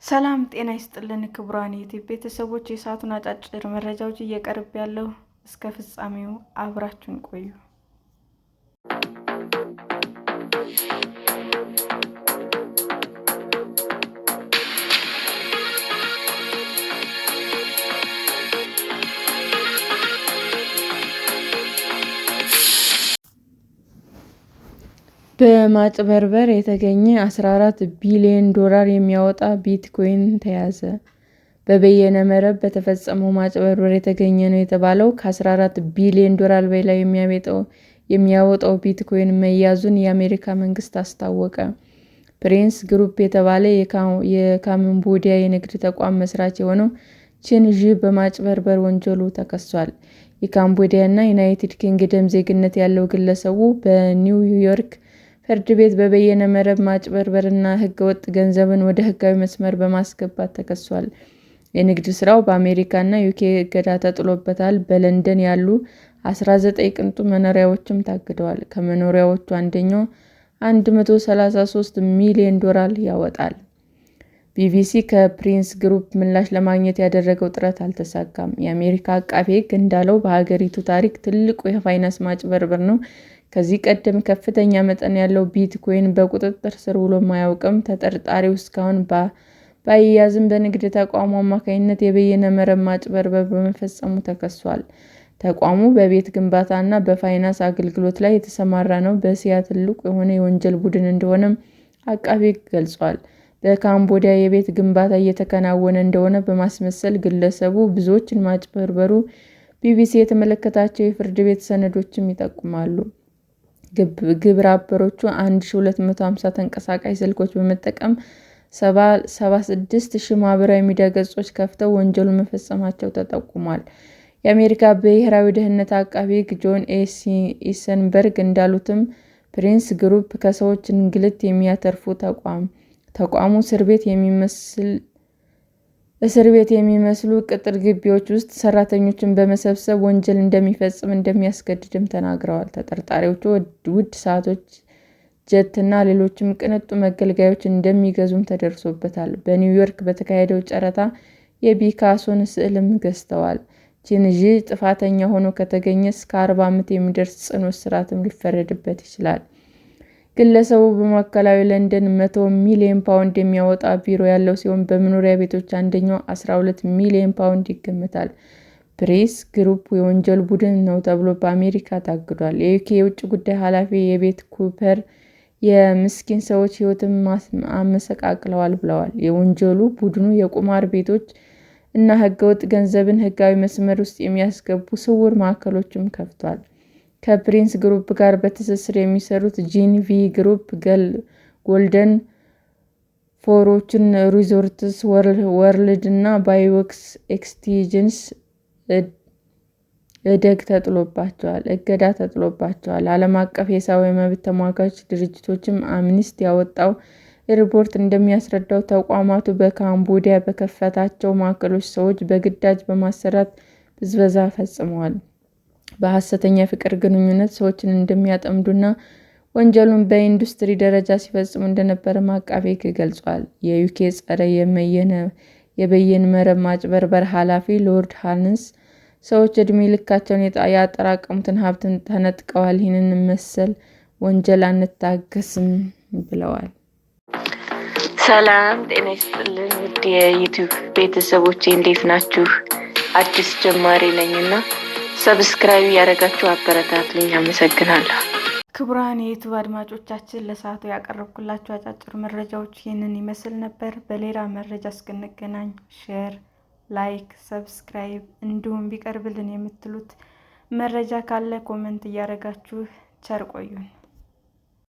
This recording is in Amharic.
ሰላም ጤና ይስጥልን ክቡራን የዩቲዩብ ቤተሰቦች፣ የሰዓቱን አጫጭር መረጃዎች እየቀርብ ያለው እስከ ፍጻሜው አብራችሁን ቆዩ። በማጭበርበር የተገኘ 14 ቢሊዮን ዶላር የሚያወጣ ቢትኮይን ተያዘ። በበይነ መረብ በተፈጸመው ማጭበርበር የተገኘ ነው የተባለው ከ14 ቢሊዮን ዶላር በላይ የሚያወጣው ቢትኮይን መያዙን የአሜሪካ መንግስት አስታወቀ። ፕሪንስ ግሩፕ የተባለ የካምቦዲያ የንግድ ተቋም መስራች የሆነው ቺን ዢ በማጭበርበር ወንጀሉ ተከሷል። የካምቦዲያና ዩናይትድ ኪንግደም ዜግነት ያለው ግለሰቡ በኒውዮርክ ፍርድ ቤት በበይነ መረብ ማጭበርበርና ሕገወጥ ገንዘብን ወደ ሕጋዊ መስመር በማስገባት ተከሷል። የንግድ ሥራው በአሜሪካና ዩኬ እገዳ ተጥሎበታል። በለንደን ያሉ 19 ቅንጡ መኖሪያዎችም ታግደዋል። ከመኖሪያዎቹ አንደኛው 133 ሚሊዮን ዶላር ያወጣል። ቢቢሲ ከፕሪንስ ግሩፕ ምላሽ ለማግኘት ያደረገው ጥረት አልተሳካም። የአሜሪካ አቃቤ ሕግ እንዳለው በሀገሪቱ ታሪክ ትልቁ የፋይናንስ ማጭበርበር ነው። ከዚህ ቀደም ከፍተኛ መጠን ያለው ቢትኮይን በቁጥጥር ስር ውሎም አያውቅም። ተጠርጣሪው እስካሁን ባይያዝም በንግድ ተቋሙ አማካኝነት የበይነ መረብ ማጭበርበር በመፈጸሙ ተከሷል። ተቋሙ በቤት ግንባታና በፋይናንስ አገልግሎት ላይ የተሰማራ ነው። በእስያ ትልቁ የሆነ የወንጀል ቡድን እንደሆነም አቃቤ ሕግ ገልጿል። በካምቦዲያ የቤት ግንባታ እየተከናወነ እንደሆነ በማስመሰል ግለሰቡ ብዙዎችን ማጭበርበሩ ቢቢሲ የተመለከታቸው የፍርድ ቤት ሰነዶችም ይጠቁማሉ። ግብረ አበሮቹ 1250 ተንቀሳቃሽ ስልኮች በመጠቀም 76,000 ማህበራዊ ሚዲያ ገጾች ከፍተው ወንጀሉን መፈጸማቸው ተጠቁሟል። የአሜሪካ ብሔራዊ ደህንነት አቃቤ ሕግ ጆን ኢሰንበርግ እንዳሉትም ፕሪንስ ግሩፕ ከሰዎች እንግልት የሚያተርፉ ተቋሙ እስር ቤት የሚመስሉ ቅጥር ግቢዎች ውስጥ ሰራተኞችን በመሰብሰብ ወንጀል እንደሚፈጽም እንደሚያስገድድም ተናግረዋል። ተጠርጣሪዎቹ ውድ ሰዓቶች፣ ጀት እና ሌሎችም ቅንጡ መገልገያዎች እንደሚገዙም ተደርሶበታል። በኒውዮርክ በተካሄደው ጨረታ የፒካሶን ስዕልም ገዝተዋል። ቺን ዢ ጥፋተኛ ሆኖ ከተገኘ እስከ 40 ዓመት የሚደርስ ጽኑ እስራትም ሊፈረድበት ይችላል። ግለሰቡ በማዕከላዊ ለንደን 100 ሚሊዮን ፓውንድ የሚያወጣ ቢሮ ያለው ሲሆን በመኖሪያ ቤቶች አንደኛው 12 ሚሊዮን ፓውንድ ይገመታል። ፕሪንስ ግሩፕ የወንጀል ቡድን ነው ተብሎ በአሜሪካ ታግዷል። የዩኬ የውጭ ጉዳይ ኃላፊ የቤት ኩፐር የምስኪን ሰዎች ሕይወትን አመሰቃቅለዋል ብለዋል። የወንጀል ቡድኑ የቁማር ቤቶች እና ሕገወጥ ገንዘብን ሕጋዊ መስመር ውስጥ የሚያስገቡ ስውር ማዕከሎችም ከፍቷል። ከፕሪንስ ግሩፕ ጋር በትስስር የሚሰሩት ጂን-ቪ ግሩፕ፣ ጎልደን ፎርቹን ሪዞርትስ ወርልድ እና ባይዌክስ ኤክስቼንጅ እገዳ ተጥሎባቸዋል። ዓለም አቀፍ የሰብአዊ መብት ተሟጋች ድርጅቶችም አምነስቲ ያወጣው ሪፖርት እንደሚያስረዳው ተቋማቱ በካምቦዲያ በከፈታቸው ማዕከሎች ሰዎች በግዳጅ በማሰራት ብዝበዛ ፈጽመዋል። በሐሰተኛ ፍቅር ግንኙነት ሰዎችን እንደሚያጠምዱና ወንጀሉን በኢንዱስትሪ ደረጃ ሲፈጽሙ እንደነበረም አቃቤ ሕግ ገልጿል። የዩኬ ጸረ የበይነ መረብ ማጭበርበር ኃላፊ ሎርድ ሃንስ ሰዎች ዕድሜ ልካቸውን ያጠራቀሙትን ሀብት ተነጥቀዋል፣ ይህንን መሰል ወንጀል አንታገስም ብለዋል። ሰላም ጤና ይስጥልን ውድ የዩቲዩብ ቤተሰቦቼ እንዴት ናችሁ? አዲስ ጀማሪ ነኝና ሰብስክራይብ ያደረጋችሁ አበረታቱኝ። አመሰግናለሁ። ክቡራን የዩቲዩብ አድማጮቻችን ለሰዓቱ ያቀረብኩላችሁ አጫጭር መረጃዎች ይህንን ይመስል ነበር። በሌላ መረጃ እስክንገናኝ ሼር፣ ላይክ፣ ሰብስክራይብ እንዲሁም ቢቀርብልን የምትሉት መረጃ ካለ ኮሜንት እያደረጋችሁ ቸር ቆዩን።